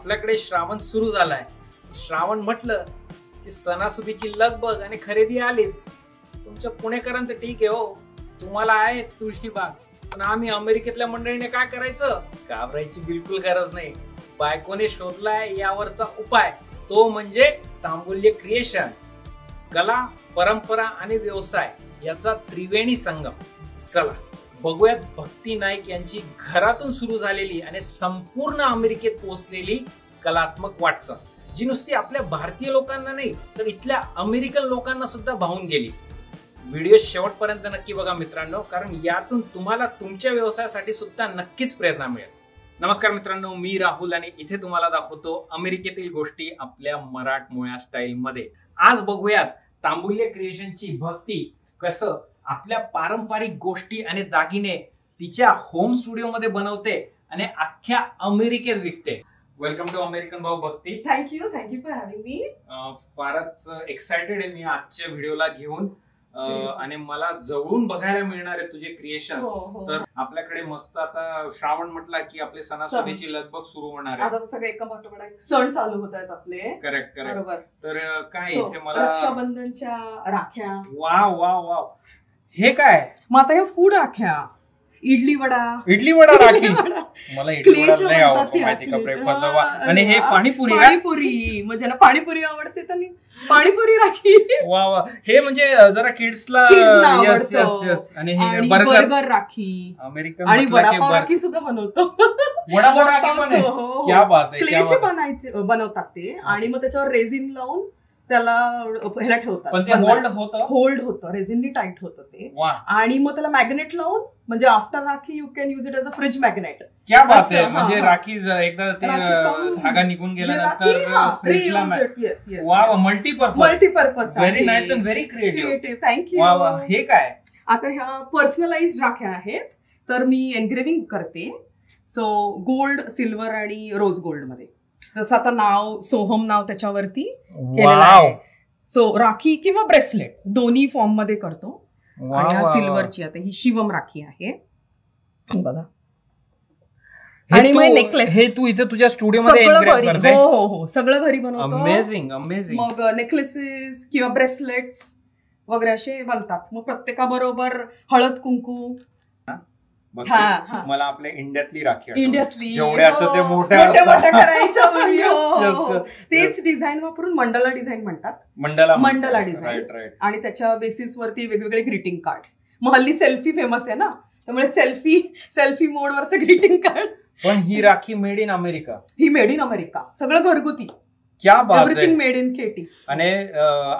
आपल्याकडे श्रावण सुरू झालाय. श्रावण म्हटलं की सणासुदीची लगबग आणि खरेदी आलीच. तुमच्या पुणेकरांचं ठीक आहे हो, तुम्हाला आहे तुळशीबाग, पण आम्ही अमेरिकेतल्या मंडळीने काय करायचं? घाबरायची बिलकुल गरज नाही. बायकोने शोधलाय यावरचा उपाय, तो म्हणजे तांबुल्य क्रिएशन्स. कला, परंपरा आणि व्यवसाय याचा त्रिवेणी संगम. चला बघूयात भक्ती नाईक यांची घरातून सुरू झालेली आणि संपूर्ण अमेरिकेत पोहोचलेली कलात्मक वाटचाल, जी नुसती आपल्या भारतीय लोकांना नाही तर इथल्या अमेरिकन लोकांना सुद्धा भावून गेली. व्हिडिओ शेवटपर्यंत नक्की बघा मित्रांनो, कारण यातून तुम्हाला तुमच्या व्यवसायासाठी सुद्धा नक्कीच प्रेरणा मिळेल. नमस्कार मित्रांनो, मी राहुल आणि इथे तुम्हाला दाखवतो अमेरिकेतील गोष्टी आपल्या मराठमोळ्या स्टाईल मध्ये. आज बघूयात तांबुल्य क्रिएशनची भक्ती कसं आपल्या पारंपरिक गोष्टी आणि दागिने तिच्या होम स्टुडिओ मध्ये बनवते आणि अख्ख्या अमेरिकेत विकते. Welcome to American Bhau Bhakti. Thank you for having me. फारच एक्साइटेड आहे मी आजच्या व्हिडिओला घेऊन, आणि मला जवळून बघायला मिळणार आहे तुझे क्रिएशन. तर आपल्याकडे मस्त आता श्रावण म्हटला की आपले सणासुदीची लगबग सुरू होणार आहे. आता सगळे एका पाठोपाठ सण चालू होत आहेत आपले. करेक्ट. बरोबर. तर काय इथे मला रक्षाबंधनच्या राख्या. वाव वाव वाव, हे काय? मग आता या फूड राख्या, इडली वडा राखी. मला इडली वडा लय आवडतो माहिती का, ब्रेकफास्टला. आणि हे पाणीपुरी मग ज्यांना पाणीपुरी आवडते त्यांनी पाणीपुरी राखी. वा वा, हे म्हणजे जरा किड्सला. Yes yes yes. आणि हे बर्गर राखी, अमेरिकन आणि वडापाव राखी सुद्धा बनवतो. क्या बात आहे. क्लेचे बनवतात ते, आणि मग त्याच्यावर रेझिन लावून त्याला ह्याला ठेवतात. पण ते होल्ड होतं, रेझिननी टाईट होतं ते. आणि मग त्याला मॅग्नेट लावून, म्हणजे after rakhi you can use it as a fridge magnet. क्या बात आहे. म्हणजे राखी एकदा ते धागा निघून गेल्यानंतर फ्रिजला. Multipurpose. Very nice and very creative. Thank you. वा वा, हे काय? आता ह्या पर्सनलाइज्ड राख्या आहेत, तर मी एनग्रेव्हिंग करते. सो गोल्ड, सिल्वर आणि रोज गोल्ड मध्ये. जसं आता नाव, सोहम नाव त्याच्यावरती केलेलं आहे. सो राखी किंवा ब्रेसलेट दोन्ही फॉर्म मध्ये करतो. आणि सिल्वरची आता ही शिवम राखी आहे बघा. आणि मग नेकलेस हे तू इथे तुझ्या स्टुडिओ मध्ये. हो, सगळं घरी बनवतो. अमेझिंग. मग नेकलेसेस किंवा ब्रेसलेट्स वगैरे असे बनतात. मग प्रत्येकाबरोबर हळद कुंकू. मला आपल्या इंडियातली राखी, इंडियातली जेवढे असं ते मोठ्या करायच्या. तेच डिझाईन वापरून मंडला डिझाईन म्हणतात. मंडला डिझाईन. आणि त्याच्या बेसिस वरती वेगवेगळे ग्रीटिंग कार्ड. मग हल्ली सेल्फी फेमस आहे ना, त्यामुळे सेल्फी मोड वरचं ग्रीटिंग कार्ड. पण ही राखी मेड इन अमेरिका. ही मेड इन अमेरिका, सगळं घरगुती. क्या बात आहे. Everything made in KT. आणि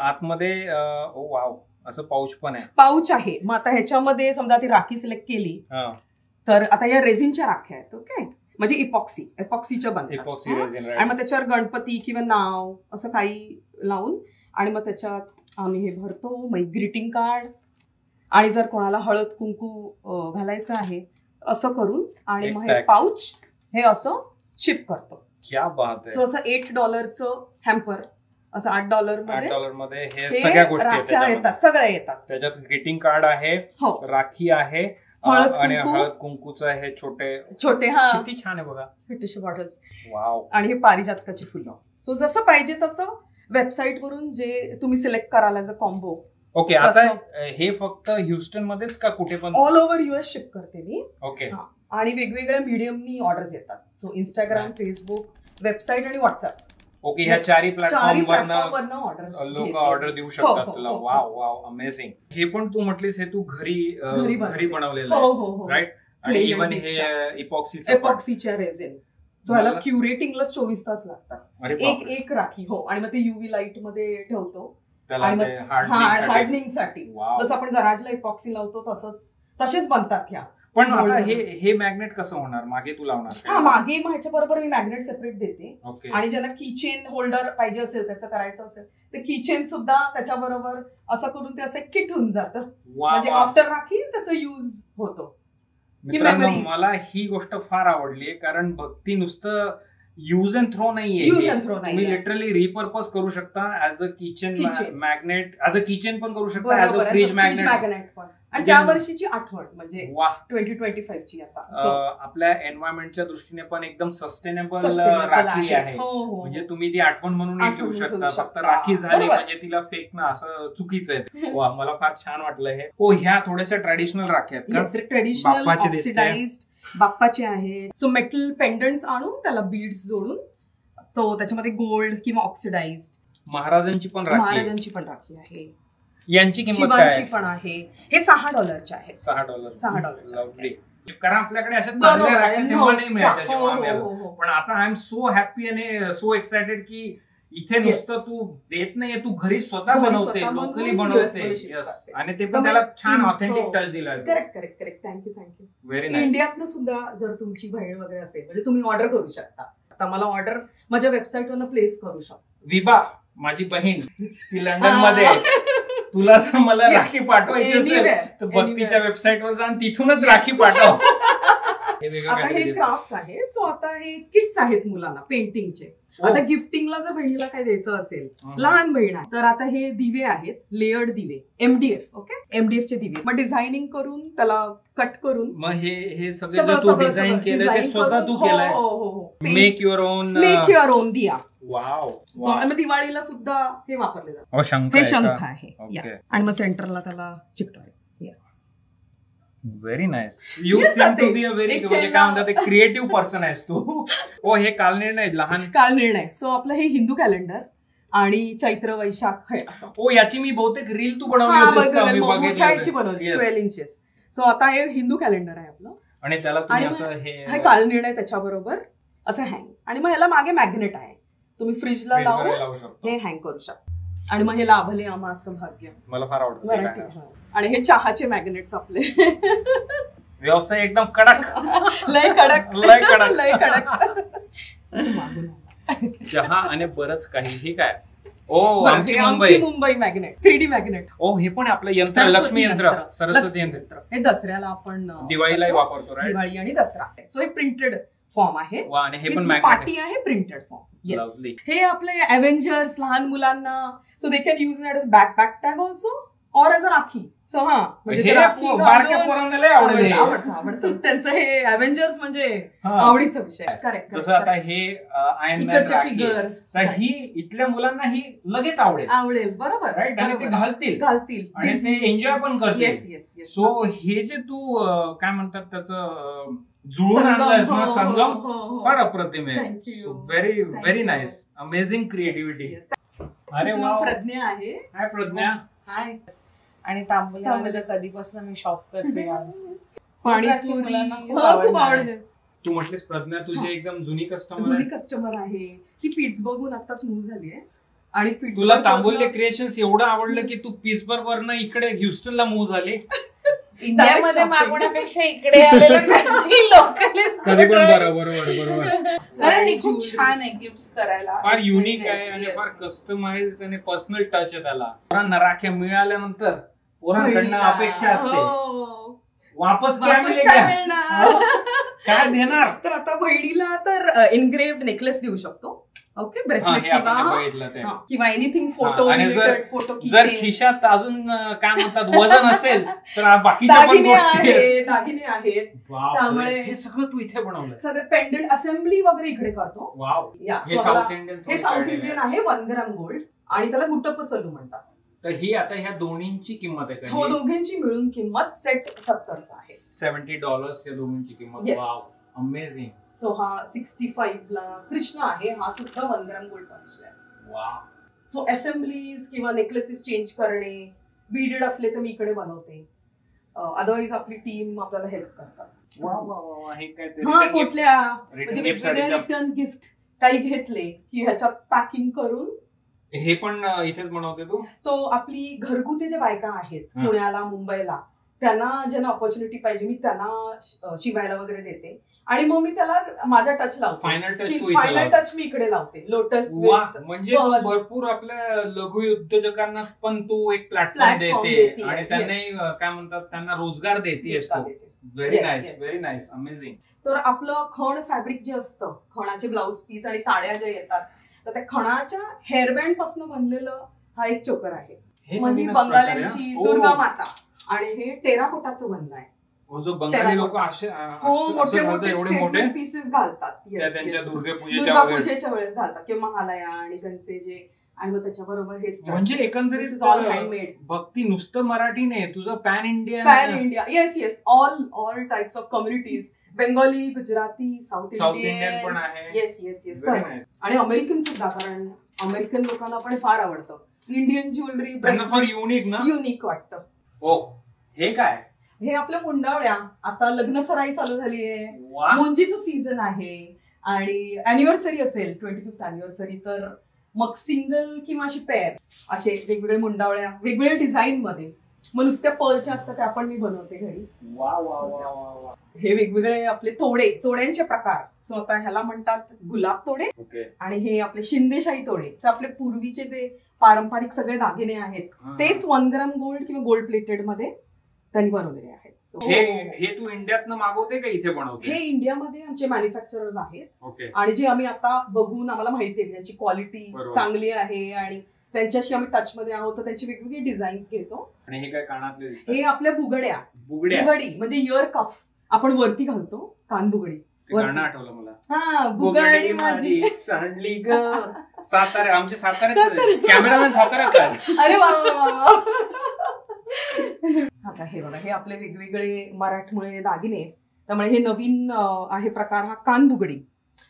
आतमध्ये वाव असं पाऊच पण आहे. पाऊच आहे. मग आता ह्याच्यामध्ये समजा ती राखी सिलेक्ट केली तर आता या रेझिनच्या राख्या आहेत. ओके, म्हणजे इपॉक्सीच्या बनतात. आणि मग त्याच्यावर गणपती किंवा नाव असं काही लावून, आणि मग त्याच्यात आम्ही हे भरतो. मग ग्रीटिंग कार्ड, आणि जर कोणाला हळद कुंकू घालायचं आहे असं करून, आणि मग हे पाऊच हे असं शिप करतो. क्या बात आहे. सो असं $8 हॅम्पर, असं $8 मध्ये हे सगळ्या गोष्टी येतात. सगळ्या येतात. त्याच्यात ग्रीटिंग कार्ड आहे, राखी आहे, आणि हळद कुंकूचं हे छोटे किती छान आहे बघा, छोटेसे बॉटल्स. वाव. आणि हे पारिजातकाची फुलं. सो जसं पाहिजे तसं वेबसाईट वरून जे तुम्ही सिलेक्ट कराल ॲज अ कॉम्बो. ओके. आता हे फक्त ह्युस्टन मध्येच का कुठे पण? ऑल ओव्हर US शिप करते मी. ओके. आणि वेगवेगळ्या मीडियमनी ऑर्डर्स येतात. सो इंस्टाग्राम, फेसबुक, वेबसाईट आणि व्हॉट्सअप. ओके. ह्या चारही प्लॅटफॉर्मवरनं लोक ऑर्डर देऊ शकतात तुला. Wow wow, amazing. हे पण तू म्हटलीस हे तू घरी बनवलेलं आहे, राईट? आणि इव्हन हे इपॉक्सीच्या रेझिन. ह्याला क्युरेटिंगला 24 तास लागतात. एक राखी. हो. आणि मग ते UV लाईट मध्ये ठेवतो हार्डनिंग साठी. जसं आपण गराजला इपॉक्सी लावतो तसेच बनतात ह्या. पण आता हे मॅग्नेट कसं होणार? मागे तू लावणार? मागे ह्याच्या बरोबर मी मॅग्नेट सेपरेट देते. आणि ज्यांना कीचेन होल्डर पाहिजे असेल, त्याचं करायचं असेल तर कीचेन सुद्धा त्याच्याबरोबर असं करून ते असं किट होऊन जातं. म्हणजे आफ्टर राखी त्याचा युज होतो. मित्रांनो, मला ही गोष्ट फार आवडली, कारण भक्ती नुसतं यूज अँड थ्रो नाहीये, यूज अँड थ्रो तुम्ही नाही, लिटरली रिपर्पज करू शकता as a kitchen Kitchen. Magnet, as a kitchen पण करू शकता, ऍज अ फ्रीज मॅग्नेट पण. आणि त्या वर्षीची आठवण म्हणजे वा 2025 ची आता आपल्या एन्व्हायरमेंटच्या दृष्टीने पण एकदम सस्टेनेबल Sustainable राखी आहे. आहे. हो, हो. म्हणजे तुम्ही ती आठवण म्हणून आठवण ठेवू ठेवू शकता, फक्त शकता. राखी झाली बरोबर. म्हणजे तिला फेकणं असं चुकीचं आहे. वा, मला फार छान वाटलं हे. हो, ह्या थोड्याशा ट्रॅडिशनल राख्या आहेत का? ट्रेडिशनल बाप्पाचे दिसते. ऑक्सिडाइज्ड बाप्पाचे आहे. सो मेटल पेंडंट्स आणून त्याला बीड्स जोडून तो त्याच्यामध्ये गोल्ड किंवा ऑक्सिडाइज्ड. महाराजांची पण राखी आहे. महाराजांची पण राखी आहे, यांची किंमत काय शिवांची आहे? पण आहे. हे $6 आहे. $6. $6 Lovely. कारण आपल्याकडे अशा चांगल्या बरोबर. राख्या तेव्हा नाही मिळायच्या हो, जेव्हा हो, आम्ही आलो. हो, हो. पण आता आय एम सो हॅपी आणि सो एक्सायटेड की इथे नुसतं तू देत नाहीये, तू घरी स्वतः घरी बनवते, स्वतः लोकली बनवून बनवते. US मध्ये Yes. शिकवते. आणि ते पण त्यामुळे त्याला छान हो. ऑथेंटिक टच दिला. करेक्ट. थँक्यू. Very nice. इंडियातनं सुद्धा जर तुमची बहीण वगैरे असेल म्हणजे तुम्ही ऑर्डर करू शकता. आता मला ऑर्डर माझ्या वेबसाईटवरनं प्लेस करू शकता. विभा माझी बहीण ती लंडन मध्ये आहे. तुला असं मला Yes. राखी पाठवायची असेल Anywhere. तर भक्तीच्या वेबसाईटवर जा आणि तिथूनच राखी पाठव. हे वेगळं आता काहीतरी हे दिसतं. क्राफ्ट आहेत. सो आता हे किट्स आहेत मुलांना पेंटिंगचे. आता गिफ्टिंगला जर बहिणीला काय द्यायचं असेल, लहान बहीण आहे तर आता हे दिवे आहेत, लेयर्ड दिवे, MDF. ओके, MDF चे दिवे. मग डिझायनिंग करून त्याला कट करून मग हे सगळं तू डिझाईन केलं ते स्वतः तू केलंय. Make your own diya. Wow. So, आणि मग दिवाळीला सुद्धा हे वापरले जातं. शंख हे आहे शंख का? आहे. Okay. Yeah. आणि मग सेंटरला त्याला चिकटवायचं. Yes. Very nice. You Yes, seem to ते. बी अ व्हेरी एक म्हणजे काय म्हणतात क्रिएटिव्ह पर्सन आहेस तू. ओ हे कालनेर नाही लहान. काल निर्णय. सो आपलं हे हिंदू कॅलेंडर आणि चैत्र वैशाख आहे असं. ओ याची मी बहुतेक रील तू बनवली हा, होतीस का? मी मोठ्याची बघितली बनवली होती. 12 इंचेस. सो आता हे हिंदू कॅलेंडर आहे आपलं. आणि त्याला तुम्ही आणि असं हे हे काल निर्णय त्याच्याबरोबर असं हँग. आणि मग ह्याला मागे मॅग्नेट आहे, तुम्ही फ्रीजला लावून लावू शकतो. हे हँग करू शकता. आणि मग हे लाभले आम्हा असं भाग्य. मला फार आवडतं ते मराठी. काय. आणि हे चहाचे मॅग्नेट्स आपले. व्यवसाय एकदम कडक. लय कडक. लय कडक. लय कडक. मागून आला. चहा आणि बरंच काही. हे काय? ओ बरं, आमची हे मुंबई. आमची मुंबई मॅग्नेट, 3D मॅग्नेट. ओ हे पण आपलं यंत्र, लक्ष्मी यंत्र, सरस्वती यंत्र. हे दसऱ्याला आपण दिवाळीलाही वापरतो, राईट? दिवाळी आणि दसरा. सो हे प्रिंटेड फॉर्म आहे. वा, आणि हे पण With मॅग्नेट पाटी आहे, प्रिंटेड फॉर्म. Lovely. हे आपले अव्हेंजर्स लहान मुलांना, so they can use it as back tag also or as a rakhi. So हा म्हणजे हे ते राखी बारक्या घालून- पोरांना लय आवडेल हे. आवडतं. त्यांचं हे अव्हेंजर्स म्हणजे हा. आवडीचा विषय. करेक्ट. जसं आता हे आयर्न मॅन इकडचे राखी आहे. फिगर्स तर ही इथल्या मुलांना ही लगेच आवडेल, आवडेल. बरोबर. राईट? आणि ते घालतील घालतील आणि ते एन्जॉय पण करतील. येस. सो हे जे तू काय म्हणतात त्याचं जुळून आणलंयस ना संगम, फार अप्रतिम आहे. Thank you. Very Thank you. Nice, amazing creativity. अरे तिचं वा. नाव प्रज्ञा आहे. हाय प्रज्ञा. हाय. आणि तांबोलीमध्ये तर कधीपासून मी शॉप करते. पाणीपुरी मुलांना खूप हो, खूप आवडणार आहे. आवडते. तू म्हटलीस प्रज्ञा तुझी एकदम जुनी कस्टमर जुनी आहे. कस्टमर आहे. ती पिट्सबर्गहून आताच मूव्ह झाली आहे. आणि तुला पिट्सबर्गवरनं- तांबोली क्रिएशन्स एवढं आवडलं की तू पिट्सबर्ग वरनं इकडे ह्युस्टनला मूव्ह झाली. इंडियामध्ये shopping. मागवण्यापेक्षा इकडे आलेलं काही लोकलच कधी पण बरोबर. कारण ही खूप छान आहे गिफ्ट करायला. फार It's युनिक very आहे nice. आणि Yes. फार कस्टमाइज आणि पर्सनल टच आहे त्याला. पोरांना राख्या मिळाल्यानंतर पोरांकडनं बहिणीला. अपेक्षा असते हो. वापस काय वापस मिळेल काय का? मिळणार? काय देणार? तर आता बहिणीला तर इनग्रेव्ड नेकलेस देऊ शकतो. ओके, हा, ब्रेसलेट हे आपण किंवा बघितलं ते. किंवा एनिथिंग फोटो आणि फोटो जर खिशात अजून काय म्हणतात वजन असेल तर बाकीच्या पण दागिने गोष्टी आहेत. आहेत, दागिने आहेत. बापरे. त्यामुळे- हे सगळं तू इथे बनवलंय. सगळे पेंडेंट असेंब्ली वगैरे इकडे करतो. वाव. या, हे so साऊथ मला- इंडियन हे साऊथ इंडियन आहे, 1 ग्राम गोल्ड. आणि त्याला गुट्टप्प सलू म्हणतात. तर ही आता ह्या दोन्हींची किंमत आहे हो, का? दोघांची मिळून किंमत सेट 70चा आहे. $70 या दोन्हींची किंमत. Yes. Wow, amazing. सो हा 65 ला कृष्ण आहे. हा सुद्धा 1 ग्राम गोल्ड पॉलिश आहे. वाव. सो असेंब्लीज किंवा नेकलेसेस चेंज करणे, बीडेड असले तर मी इकडे बनवते. अदरवाईज आपली टीम आपल्याला हेल्प करतात. वाव. हे काय ते हा, return gift- कुठल्या return म्हणजे gift वेगवेगळ्या साठीच्या- रिटर्न गिफ्ट काही घेतले की ह्याच्यात पॅकिंग करून. हे पण इथेच बनवते तू? तो आपली घरगुती ज्या बायका आहेत हा. पुण्याला, मुंबईला, त्यांना ज्यांना ऑपॉर्च्युनिटी पाहिजे मी त्यांना शिवायला वगैरे देते. आणि मग मी त्याला माझा टच लावते. फायनल टच तू इथे फायनल लावते. टच मी इकडे लावते. लोटस वा, म्हणजे तू pearl. भरपूर आपल्या लघु उद्योजकांना पण तू एक प्लॅटफॉर्म Platform देते देते, आणि yes. त्यांनाही काय म्हणतात त्यांना रोजगार देतेस तू. Very nice, very nice, amazing. तर आपलं खण फॅब्रिक जे असतं, खणाचे ब्लाउज पीस आणि साड्या ज्या येतात, तर त्या खणाच्या हेअरबँड पासून बनलेलं हा एक चोकर आहे. म्हणजे बंगाल्यांची दुर्गा माता, आणि हे टेराकोटाचं बनलं आहे. जो बंगाली लोक एवढे मोठे पीसेस घालतात त्यांच्या दुर्गा पूजेच्या वेळेस घालतात, किंवा महालया आणि त्यांचे जे, आणि मग त्याच्याबरोबर हे म्हणजे एकंदरीत ऑल हँडमेड. भक्ती नुसतं मराठी नाही, तुझं pan India. Yes yes, all types of communities, Bengali, Gujarati, south Indian पण आहे. Yes yes yes. आणि अमेरिकन सुद्धा, कारण अमेरिकन लोकांना पण फार आवडतं इंडियन ज्वेलरी, युनिक वाटतं. हो, हे काय? हे आपल्या मुंडावळ्या. आता लग्न सराई चालू झाली आहे, मुंजीचं सीझन आहे, आणि अॅनिव्हर्सरी असेल 25th अॅनिव्हर्सरी, तर मग सिंगल किंवा अशी पेअर असे वेगवेगळे मुंडावळ्या वेगवेगळ्या डिझाईन मध्ये, मग नुसत्या पर्लच्या असतात त्या पण मी बनवते घरी. हे वेगवेगळे आपले तोड्यांचे प्रकार. सो आता ह्याला म्हणतात गुलाब तोडे, आणि हे आपले शिंदेशाही तोडे. आपले पूर्वीचे जे पारंपरिक सगळे दागिने आहेत तेच 1 ग्राम गोल्ड किंवा गोल्ड प्लेटेड मध्ये त्यांनी बनवलेले आहेत. हे तू इंडियातनं मागवते का इथे बनवते? हे इंडियामध्ये आमचे मॅन्युफॅक्चरर्स आहेत, आणि जे आम्ही आता बघून आम्हाला माहिती आहे त्यांची क्वालिटी चांगली आहे, आणि त्यांच्याशी आम्ही टच मध्ये आहोत, तर त्यांची वेगवेगळी डिझाईन्स घेतो. आणि हे काय कानातले? हे आपल्या बुगडी म्हणजे इयर कफ आपण वरती घालतो, कान बुगडी. गाणं आठवलं मला. हा, बुगडी माझी सांडली ग. सातारा, आमचे साताऱ्याचे कॅमेरामॅन साताऱ्याचा आहे. अरे वा. आता हे बघा, हे आपले वेगवेगळे मराठमोळे दागिने, त्यामुळे हे नवीन आहे प्रकार हा कान बुगडी.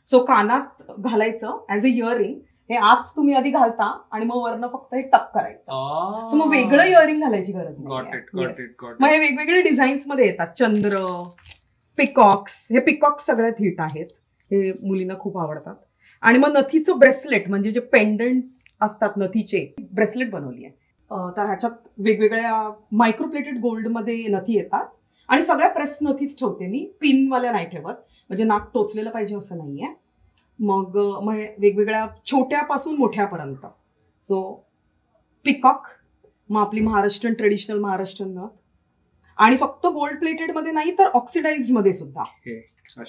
सो कानात घालायचं ऍज अ इयरिंग. हे आत तुम्ही आधी घालता आणि मग वरनं फक्त हे टक करायचं. सो मग वेगळं इयरिंग घालायची गरज नाही. मग हे वेगवेगळे डिझाईन्स मध्ये येतात. चंद्र, पिकॉक्स. हे पिकॉक्स सगळ्यात हिट आहेत, हे मुलींना खूप आवडतात. आणि मग नथीचं ब्रेसलेट, म्हणजे जे पेंडंट्स असतात नथीचे, ब्रेसलेट बनवली आहे. तर ह्याच्यात वेगवेगळ्या मायक्रोप्लेटेड गोल्ड मध्ये नथी येतात, आणि सगळ्या प्रेस नथीच ठेवते मी, पिनवाल्या नाही ठेवत, म्हणजे नाक टोचलेलं पाहिजे असं नाहीये. मग वेगवेगळ्या छोट्यापासून मोठ्यापर्यंत. सो पिकॉक, मग आपली महाराष्ट्रीयन ट्रेडिशनल महाराष्ट्रीयन नथ, आणि फक्त गोल्ड प्लेटेड मध्ये नाही तर ऑक्सिडाइज्ड मध्ये सुद्धा.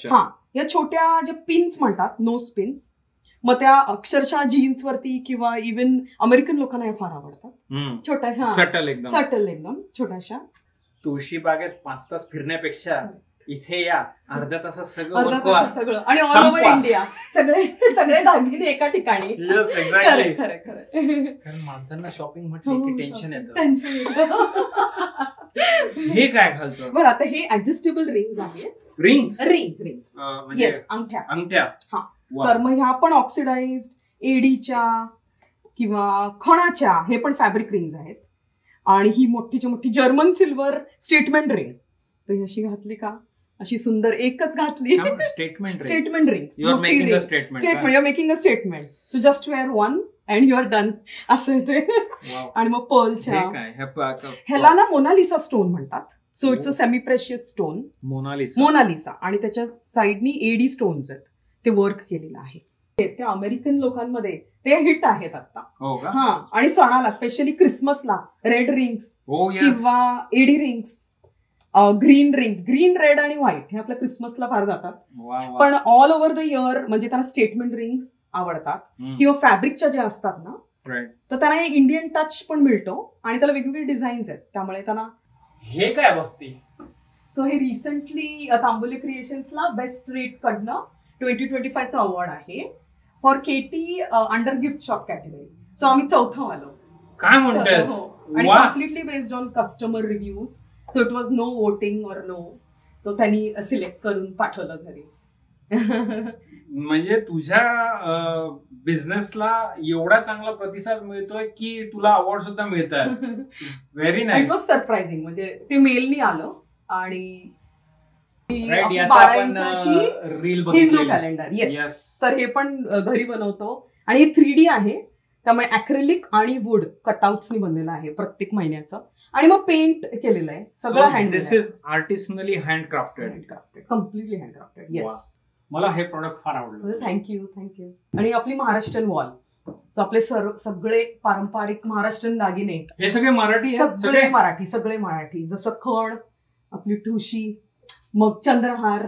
हा, या छोट्या ज्या पिन्स म्हणतात, नोज पिन्स, मग त्या अक्षरशः जीन्स वरती किंवा इव्हन अमेरिकन लोकांना हे फार आवडतात. छोट्याशा सटल एकदम छोट्याशा. तुळशी बागेत 5 तास फिरण्यापेक्षा इथे या, अर्ध्या तासात सगळं. आणि ऑल ओव्हर इंडिया सगळे दागिने एका ठिकाणी. कारण माणसांना शॉपिंग म्हटलं की टेन्शन येतं. हे काय खालचं? बरं, आता हे ऍडजस्टेबल रिंग्स आहेत. रिंग्स येस, अंगठ्या. हा, तर मग ह्या पण ऑक्सिडाइज्ड एडीच्या किंवा खणाच्या, हे पण फॅब्रिक रिंग्स आहेत. आणि ही मोठीच्या मोठी जर्मन सिल्वर स्टेटमेंट रिंग. तर ही अशी घातली का, अशी सुंदर एकच घातली. Statement rings, you are making a statement. So just wear one and you are done, असं येते. आणि मग पर्लच्या, ह्याला ना मोनालिसा स्टोन म्हणतात. So it's a semi precious stone, Mona Lisa. आणि त्याच्या साइडनी एडी स्टोन्स आहेत, ते वर्क केलेलं आहे. त्या अमेरिकन लोकांमध्ये ते हिट आहेत आता. हा, आणि सणाला स्पेशली क्रिसमसला रेड रिंग्स किंवा AD rings, green rings, green, red आणि व्हाईट, हे आपल्या क्रिसमसला फार जातात. पण ऑल ओव्हर द इयर म्हणजे त्यांना स्टेटमेंट रिंग्स आवडतात, किंवा फॅब्रिकच्या ज्या असतात ना, तर त्यांना इंडियन टच पण मिळतो, आणि त्याला वेगवेगळे डिझाईन्स आहेत, त्यामुळे त्यांना. हे काय बघते? सो हे रिसेंटली तांबोली क्रिएशन्सला बेस्ट रेट कडनं 2025चा अवॉर्ड आहे for Katy under gift shop category. So आम्ही 4थं आलो. काय म्हणतेस? आणि completely based on customer reviews. So it was no voting or no, तो त्यांनी सिलेक्ट करून पाठवलं घरी. म्हणजे तुझ्या बिझनेसला एवढा चांगला प्रतिसाद मिळतोय की तुला अवॉर्ड सुद्धा मिळतात. Very nice. It was surprising. म्हणजे ते मेलनी आलं, आणि हिंदू कॅलेंडर. येस, तर हे पण घरी बनवतो, आणि हे 3D आहे, त्यामुळे अॅक्रेलिक आणि वुड कटआउट्सनी बनलेलं आहे प्रत्येक महिन्याचं. आणि मग पेंट केलेलं आहे सगळं hand. This is artisanally handcrafted, completely handcrafted. Yes, मला हे प्रोडक्ट फार आवडलं. थँक्यू. आणि आपली महाराष्ट्रीयन वॉल, आपले सगळे पारंपरिक महाराष्ट्रीयन दागिने, हे सगळे मराठी, सगळे मराठी. जसं खण, आपली ठुशी, मग चंद्रहार,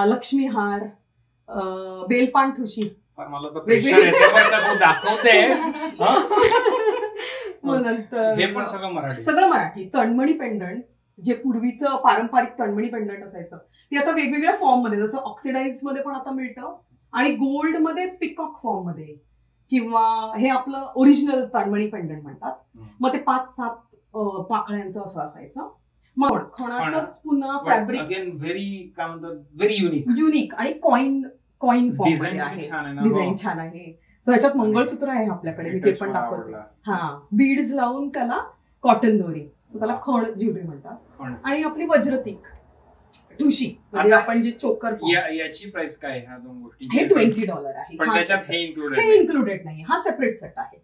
लक्ष्मीहार, बेलपान ठुशी. मला तर प्रेशर येते बरं का, तू दाखवते. मग नंतर हे पण सगळं मराठी. सगळं मराठी. तणमणी पेंडंट्स, जे पूर्वीचं पारंपरिक तणमणी पेंडंट असायचं ते आता वेगवेगळ्या फॉर्म मध्ये, जसं ऑक्सिडाइज मध्ये पण आता मिळतं आणि गोल्ड मध्ये पिकॉक फॉर्म मध्ये, किंवा हे आपलं ओरिजिनल तणमणी पेंडंट म्हणतात. मग ते 5-7 पाकळ्यांचं असं असायचं. मग खणाचंच पुन्हा फॅब्रिक व्हेरी काय म्हणतात, व्हेरी युनिक आणि कॉइन फॉर्म मध्ये आहे. डिझाईन छान आहे. सो ह्याच्यात मंगळसूत्र आहे आपल्याकडे, मी ते पण दाखवते. बीड्स लावून त्याला कॉटन दोरी, सो त्याला खण ज्वेलरी म्हणतात. आणि आपली वज्रतीक ठुशी, म्हणजे आपण जे चोकर. याची प्राइस काय ह्या दोन गोष्टी? हे $20 आहे. पण त्याच्यात हे इन्क्लुडेड नाही. हा सेपरेट सेट आहे.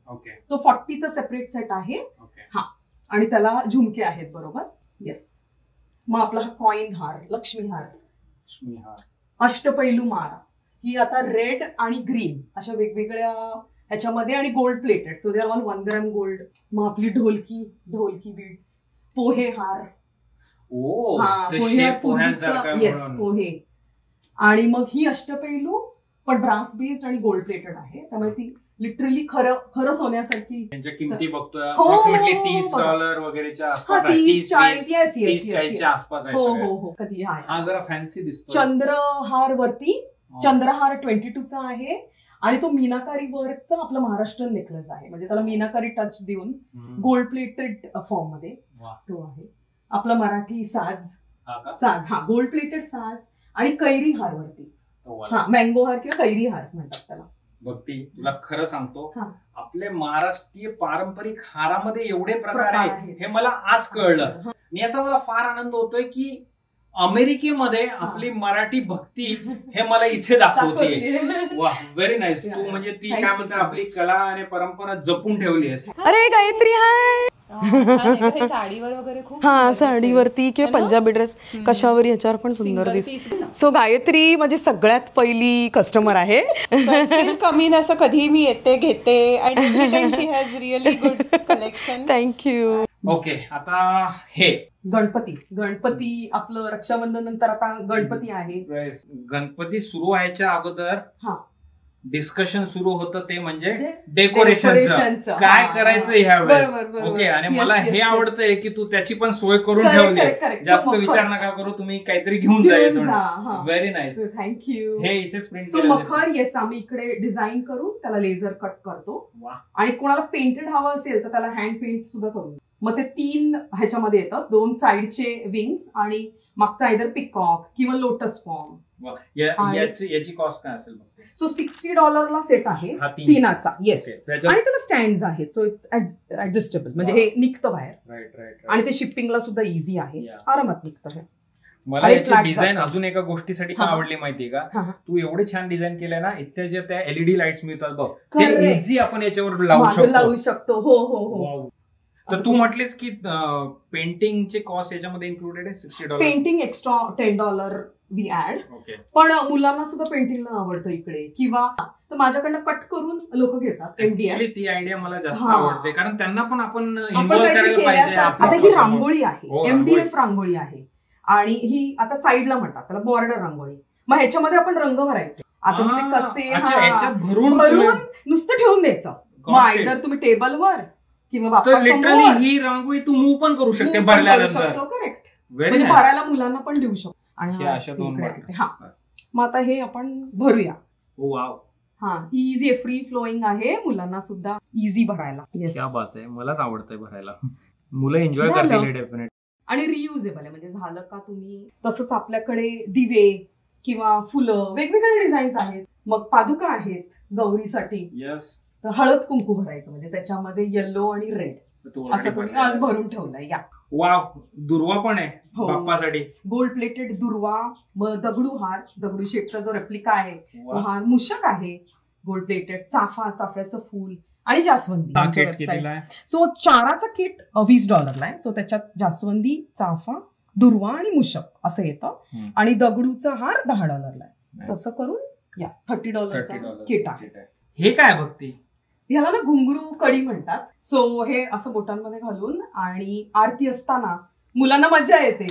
तो 40चा सेपरेट सेट आहे. हा, आणि त्याला झुमके आहेत बरोबर. येस. मग आपला हा कॉइन हार, लक्ष्मीहार, अष्टपैलू माळा, ही आता रेड आणि ग्रीन अशा वेगवेगळ्या ह्याच्यामध्ये, आणि gold plated, so they are all 1 gram gold. मग आपली ढोलकी बीड्स, पोहे हार. पोहे. आणि मग ही अष्टपैलू पण ब्रास बेस्ड आणि गोल्ड प्लेटेड आहे, त्यामुळे ती लिटरली खरं सोन्यासारखी. त्यांच्या किमती बघतोय अप्रॉक्सिमेटली $30 वगैरेच्या आसपास आहे. 30-40च्या आसपास आहे. हो. कधी हा जरा फॅन्सी दिसतो. चंद्रहार वरती, चंद्रहार 22चा आहे. आणि तो मीनाकारी वर्कचा आपला महाराष्ट्रीयन नेकलेस आहे, म्हणजे त्याला मीनाकारी टच देऊन गोल्ड प्लेटेड फॉर्म मध्ये तो आहे. आपला मराठी साज, गोल्ड प्लेटेड साज आणि कैरी हार वरती. मँगो हार किंवा कैरी हार म्हणतात त्याला. भक्ती, तुला खरं सांगतो, आपले महाराष्ट्रीय पारंपरिक हारामध्ये एवढे प्रकार आहेत हे मला आज कळलं. आणि याचा मला फार आनंद होतोय की अमेरिकेमध्ये आपली मराठी भक्ती हे मला इथे दाखवते. वा, व्हेरी नाईस. तू म्हणजे ती काय म्हणते, आपली कला आणि परंपरा जपून ठेवली आहेस. अरे गायत्री हाय. साडीवर वगैरे खूप, साडीवरती किंवा पंजाबी ड्रेस कशावर, ह्याच्यावर पण सुंदर दिसते. सो गायत्री माझी सगळ्यात पहिली कस्टमर आहे. कमी नसं कधी मी येते घेते, आणि she has really good collection. Thank you. Okay, आता हे गणपती आपलं रक्षाबंधन नंतर आता गणपती आहे. गणपती सुरू व्हायच्या अगोदर डिस्कशन सुरू होतं ते म्हणजे डेकोरेशनचं काय करायचं ह्या वेळेस. ओके, आणि मला हे आवडतंय की तू त्याची पण सोय करून ठेवली. जास्त विचार नका करू, तुम्ही काहीतरी घेऊन जा. Very nice, thank you. हे इथेच प्रिंट मखर. येस, आम्ही इकडे डिझाईन करून त्याला लेझर कट करतो. आणि कोणाला पेंटेड हवं असेल तर त्याला हँड पेंट सुद्धा करून. मग ते 3 ह्याच्यामध्ये येतात, 2 साइडचे विंग्स आणि मागचा आयदर पिकॉक किंवा लोटस फॉर्म. याची कॉस्ट काय असेल? सो $60 सेट आहे 3चा. येस, आणि त्याला स्टँड आहेत, सो इट्स ऍडजस्टेबल, म्हणजे हे निघतं बाहेर. आणि ते शिपिंगला सुद्धा इझी आहे, आरामात निघतं. मला याची डिझाईन अजून एका गोष्टीसाठी का आवडली माहितीये का? तू एवढे छान डिझाईन केलंय ना, इथल्या ज्या त्या LED लाईट्स मिळतात बघ, ते इझी आपण याच्यावर लावू शकतो. हो. तर तू म्हटलीस की पेंटिंगचे कॉस्ट याच्यामध्ये इन्क्लुडेड आहे. $60. Painting extra $10 we add. पण मुलांना सुद्धा पेंटिंगला आवडतं इकडे, किंवा तर माझ्याकडनं कट करून लोक घेतात. MDF ती आयडिया मला जास्त आवडते, कारण त्यांना पण आपण इन्व्हॉल्व करायला पाहिजे. आता ही रांगोळी आहे, MDF रांगोळी आहे, आणि ही आता साईडला म्हणतात त्याला बॉर्डर रांगोळी. मग ह्याच्यामध्ये आपण रंग भरायचे. आता ते कसे भरून नुसतं ठेवून द्यायचं. मग आयदर तुम्ही टेबलवर किंवा लिटरली ही रांगोळी तू मूव्ह पण करू शकते भरल्यानंतर. करेक्ट, म्हणजे भरायला मुलांना पण देऊ शकतो. आणि मग आता हे आपण भरूया. इझी, फ्री फ्लोईंग आहे, मुलांना सुद्धा इझी भरायला. क्या बात आहे, मलाच आवडतंय भरायला. मुलं एन्जॉय करतील डेफिनेट. आणि रियुजेबल आहे, म्हणजे झालं का तुम्ही. तसंच आपल्याकडे दिवे किंवा फुलं, वेगवेगळे डिझाईन्स आहेत. मग पादुका आहेत गौरीसाठी. येस, तर हळद कुंकू भरायचं, म्हणजे त्याच्यामध्ये येल्लो आणि रेड असं तुम्ही आज भरून ठेवलंय. या वाव, दुर्वा पण आहे बाप्पासाठी. गोल्ड प्लेटेड दुर्वा. मग दगडू हार, दगडू शेपचा जो रेप्लिका आहे तो हार. मूषक आहे गोल्ड प्लेटेड. चाफ्याचं फूल आणि जास्वंदी. सो 4चा किट $20 आहे. सो त्याच्यात जास्वंदी, चाफा, दुर्वा आणि मूषक असं येतं. आणि दगडूचा हार $10 आहे. असं करून या $30 किट आहे. हे काय बघती, ह्याला ना घुंगरू कडी म्हणतात. सो हे असं बोटांमध्ये घालून, आणि आरती असताना मुलांना मजा येते.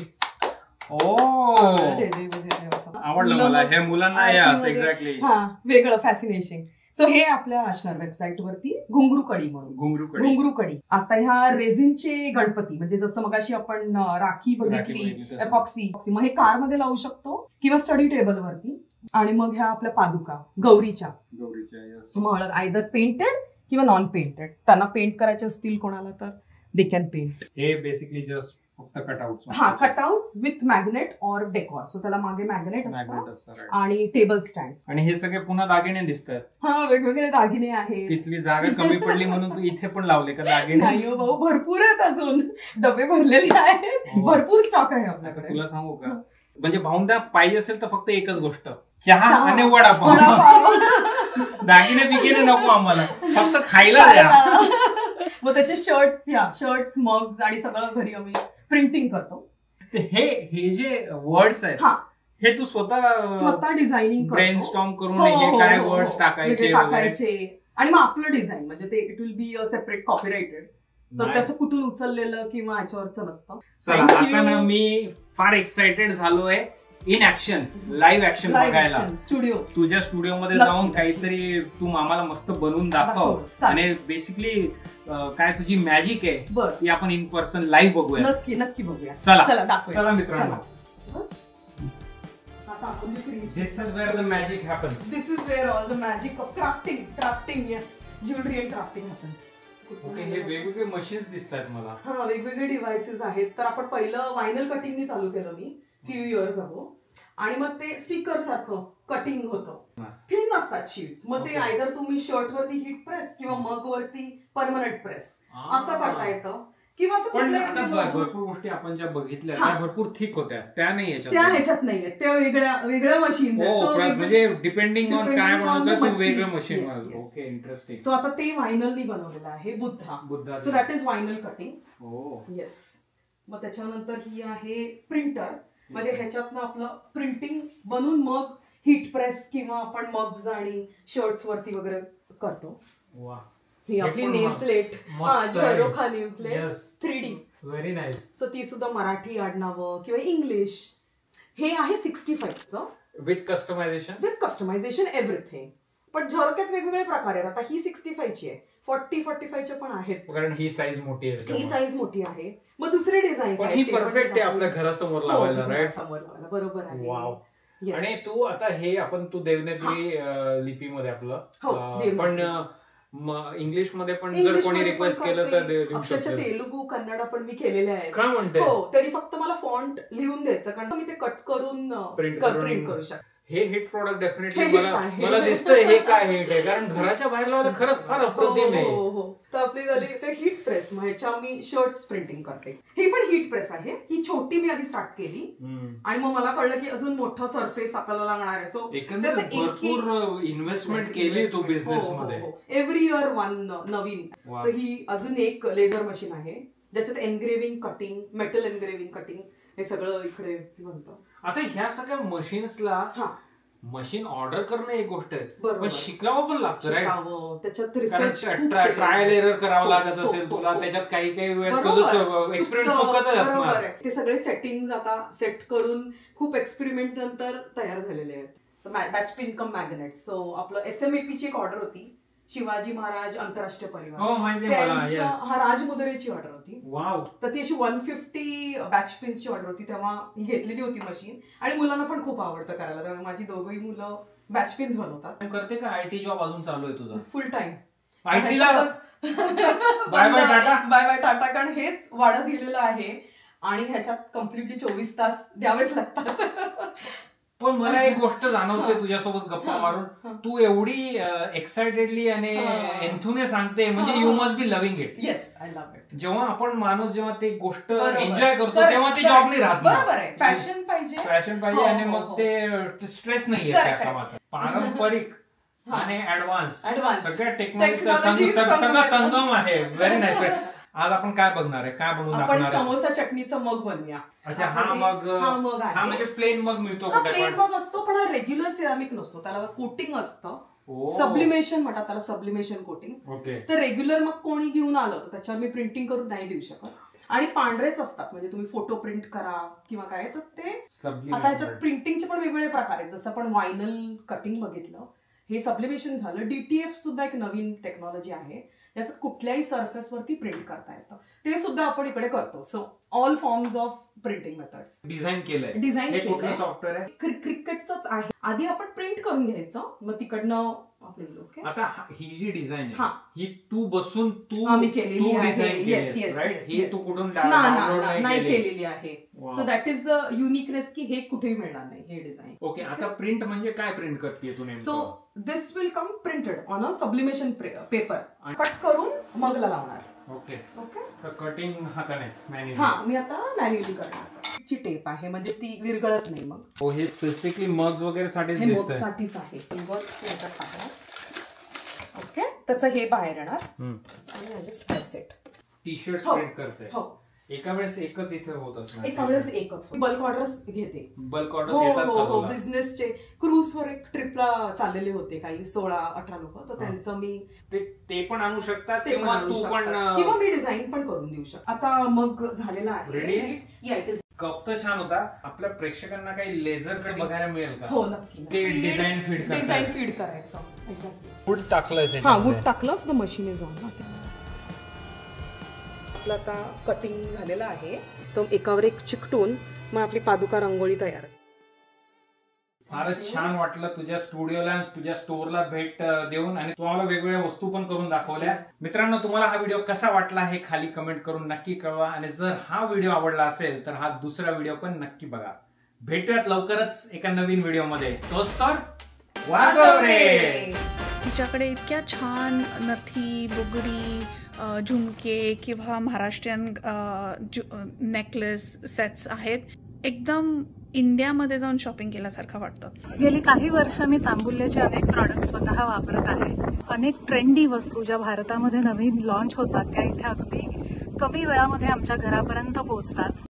आवडलं मला हे मुलांना एक्झॅक्टली वेगळं फॅसिनेशन. सो हे आपल्या असणार वेबसाईट वरती घुंगरू कडी म्हणून. घुंगरू कडी. आता ह्या रेझिनचे गणपती म्हणजे जसं मगाशी आपण राखी बघितली एपॉक्सी, मग हे कार मध्ये लावू शकतो किंवा स्टडी टेबल वरती. आणि मग ह्या आपल्या पादुका गौरीच्या मग आयदर पेंटेड किंवा नॉन पेंटेड. त्यांना पेंट करायचे असतील कोणाला तर दे कॅन पेंट. हे बेसिकली जस्ट फक्त कटआउट. हा cutouts with magnet or decor. So त्याला मागे मॅग्नेट असतात आणि टेबल स्टँड. आणि हे सगळे पुन्हा दागिने दिसतात. हा वेगवेगळे दागिने आहेत. तिथली जागा कमी पडली म्हणून तू इथे पण लावले का दागिने? नाही भाऊ भरपूर आहेत, अजून डबे भरलेले आहेत, भरपूर स्टॉक आहे आपल्याकडे. तुला सांगू का म्हणजे भाऊंदा पाहिजे असेल तर फक्त एकच गोष्ट, चहा आणि वडापाव. दागिने बिगिने नको आम्हाला, फक्त खायला द्या. मग त्याचे शर्ट्स मग्स आणि सगळं घरी आम्ही प्रिंटिंग करतो. हे जे वर्ड्स आहेत हे तू स्वतः डिझायनिंग ब्रेनस्टॉर्म करून काय वर्ड्स टाकायचे आणि मग आपलं डिझाईन म्हणजे ते it will be a separate copyrighted. तर त्याचं कुठून उचललेलं किंवा याच्यावरचं नसतं. आता ना मी फार एक्साइटेड झालोय इन ऍक्शन, लाईव्ह ऍक्शन बघायला. तुझ्या स्टुडिओ मध्ये जाऊन काहीतरी तू आम्हाला मस्त बनवून दाखव. आणि बेसिकली काय तुझी मॅजिक आहे ती आपण इन पर्सन लाईव्ह बघूया. नक्की बघूया. चला मित्रांनो. This is where the magic happens. This is where all the magic of crafting, yes, jewelry and crafting happens. Okay, हे वेगवेगळे मशीन्स दिसतात मला. हा वेगवेगळे डिव्हाइसेस आहेत. तर आपण पहिलं वायनल कटिंगनी चालू केलं मी फ्यू इयर्स अगो. आणि मग ते स्टिकर सारखं कटिंग होतं. थिन असतात शीट्स. मग ते आयदर तुम्ही शर्ट वरती हीट प्रेस किंवा मग वरती परमनंट प्रेस असं करता येतं. किंवा पण आता भरपूर गोष्टी आपण ज्या बघितल्या त्या भरपूर थिक होत्या, त्या नाही ह्याच्यात नाहीये. त्या वेगळ्या मशीन म्हणजे डिपेंडिंग ऑन काय बनवतं वेगळं मशीन. Okay, interesting. सो आता ते वायनलनी बनवलेलं आहे Buddha. So that is vinyl cutting. Yes. मग त्याच्यानंतर ही आहे प्रिंटर. म्हणजे ह्याच्यातनं आपलं प्रिंटिंग बनून मग हीट प्रेस किंवा आपण मग्स आणि शर्ट्स वरती वगैरे करतो. ही आपली नेम प्लेट, झरोखा name plate 3D. Very nice. So ती सुद्धा मराठी आडनावं किंवा इंग्लिश. हे आहे 65चं विथ कस्टमायझेशन एव्हरीथिंग. पण झरोक्यात वेगवेगळे प्रकार आहेत. आता ही 65ची आहे, 40-45चे पण आहेत कारण ही साईज मोठी आहे. मग दुसरे डिझाईन परफेक्ट आहे आपल्या घरासमोर लावायला. समोर लावायला बरोबर आहे. आणि तू आता हे तू देवनागरी लिपीमध्ये आपलं पण इंग्लिश मध्ये पण जर कोणी रिक्वेस्ट केलं तर अक्षरशः तेलुगू कन्नड पण मी केलेले आहेत. काय म्हणते? तरी फक्त मला फॉन्ट लिहून द्यायचं कारण मी ते कट करून प्रिंट करू शकतो. हे हिट प्रॉडक्ट डेफिनेटली मला दिसतंय. हे काय हिट आहे कारण घराच्या बाहेर लावायला खरंच फार अप्रतिम आहे. तर आपली झाली ते हीट प्रेस. मग ह्याच्या मी शर्ट्स प्रिंटिंग करते. ही पण हीट प्रेस आहे. ही छोटी मी आधी स्टार्ट केली आणि मग मला कळलं की अजून मोठा सरफेस आपल्याला लागणार आहे. सो भरपूर इन्व्हेस्टमेंट केली तू बिझनेस मध्ये. एव्हरी इयर वन नवीन. तर ही अजून एक लेझर मशीन आहे ज्याच्यात एनग्रेव्हिंग कटिंग, मेटल एनग्रेव्हिंग कटिंग हे सगळं इकडे बनतं. आता ह्या सगळ्या मशीन्सला मशीन ऑर्डर करणं एक गोष्ट आहे, पण शिकावं पण लागतं. त्याच्यात ट्रायल एरर करावं लागत असेल तुला. त्याच्यात काही वेळेस एक्सपेरिमेंट चुकतच असणार. ते सगळे सेटिंग्स आता सेट करून खूप एक्सपेरिमेंट नंतर तयार झालेले आहेत. बॅच पिन कम मॅग्नेट. सो आपलं SMAP ची एक ऑर्डर होती, शिवाजी महाराज आंतरराष्ट्रीय परिवार, राजमुद्रेची ऑर्डर होती. तर ती अशी 150 बॅच पिन्सची ऑर्डर होती. तेव्हा मी घेतलेली होती मशीन आणि मुलांना पण खूप आवडतं करायला. त्यामुळे माझी दोघंही मुलं बॅच पिन्स बनवतात. करते का IT जॉब अजून चालू आहे तुझा? फुल टाइम IT ला बाय बाय टाटा. कारण हेच वाढत दिलेलं आहे आणि ह्याच्यात कम्प्लिटली 24 तास द्यावेच लागतात. पण मला एक गोष्ट जाणवते तुझ्यासोबत गप्पा मारून, तू एवढी एक्साइटेडली आणि एन्थूने सांगते म्हणजे you must be loving it. Yes, I love it. जेव्हा आपण माणूस जेव्हा ते गोष्ट एन्जॉय करतो तेव्हा ते जॉब नाही राहत. बरोबर आहे. पॅशन पाहिजे आणि मग ते स्ट्रेस नाही आहे त्या कामाचा. पारंपरिक आणि ऍडव्हान्स सगळ्या टेक्नॉलॉजीचा सगळं संगम आहे. Very nice. आज आपण काय बघणार आहे, काय बनवून आपण समोसा चटणीचं मग बनवूया. अच्छा, हा मग म्हणजे प्लेन मग मिळतो? प्लेन मग असतो पण हा रेग्युलर सिरामिक नसतो, त्याला कोटिंग असतं. सब्लिमेशन म्हणतात त्याला, सब्लिमेशन कोटिंग. ओके. तर रेग्युलर मग कोणी घेऊन आलं तर त्याच्यावर मी प्रिंटिंग करून नाही देऊ शकत. आणि पांढरेच असतात, म्हणजे तुम्ही फोटो प्रिंट करा किंवा काय, तर ते आता ह्याच्यात प्रिंटिंगचे पण वेगवेगळे प्रकार आहेत. जसं आपण व्हायनल कटिंग बघितलं, हे सबलिमेशन झालं. DTF सुद्धा एक नवीन टेक्नॉलॉजी आहे, त्याच्यात कुठल्याही सरफेसवरती प्रिंट करता येतं, ते सुद्धा आपण इकडे करतो. So all forms of printing methods. Design केलंय सॉफ्टवेअर आहे, क्रिकेटच आहे. आधी आपण प्रिंट करून घ्यायचं, मग तिकडनं आपले. आता ही जी डिझाईन आहे ही तू बसून आम्ही केलेली आहे, तू कुठून नाही केलेली आहे. So that is the uniqueness की हे कुठेही मिळणार नाही हे डिझाईन. ओके, आता प्रिंट म्हणजे काय प्रिंट करते तू नेमकं? So this will come printed on a sublimation paper, cut करून मगला लावणार. ओके ओके, कटिंग हातानेच मॅन्युअली? हा, मी आता मॅन्युअली करणार. ची टेप आहे, म्हणजे ती विरघळत नाही. मग हो, हे स्पेसिफिकली मग्स वगैरे साठीच आहे. ओके, त्याचं हे बाहेर येणार आणि टी शर्ट प्रिंट करते. हो, एका वेळेस एकच इथे होत असणार? एका वेळेस एकच. बल्क ऑर्डर्स घेते. बल्क ऑर्डर्स येतात? हो, बिझनेसचे. क्रूजवर एक ट्रिपला चाललेले होते काही 16-18 लोक, तर त्यांचं मी ते पण आणू शकतात, किंवा मी डिझाईन पण करून देऊ शकतो. आता मग झालेला आहे रेडी. कप तर छान होता. आपल्या प्रेक्षकांना काही लेझर कट बघायला मिळेल का? हो, नक्की. ते डिझाईन फीड करायचं. वूड टाकलंय? हा, वूड टाकलं. The machine is on. आपलं आता कटिंग झालेलं आहे, तो एकावर एक चिकटून मग आपली पादुका रंगोळी तयार. फारच छान वाटलं तुझ्या स्टुडिओला, तुझ्या स्टोअरला भेट देऊन, आणि तुम्हाला वेगवेगळ्या वस्तू पण करून दाखवल्या. मित्रांनो, तुम्हाला हा व्हिडिओ कसा वाटला हे खाली कमेंट करून नक्की कळवा, आणि जर हा व्हिडिओ आवडला असेल तर हा दुसरा व्हिडिओ पण नक्की बघा. भेटूयात लवकरच एका नवीन व्हिडिओमध्ये. तोच तर वाजव रे. तिच्याकडे इतक्या छान नथी, बुगडी, झुमके किंवा महाराष्ट्रीयन नेकलेस सेट्स आहेत. एकदम इंडियामध्ये जाऊन शॉपिंग केल्यासारखं वाटतं. गेली काही वर्ष मी तांबुल्याचे अनेक प्रॉडक्ट स्वतः वापरत आहे. अनेक ट्रेंडी वस्तू ज्या भारतामध्ये नवीन लॉन्च होतात त्या इथे अगदी कमी वेळामध्ये आमच्या घरापर्यंत पोहोचतात.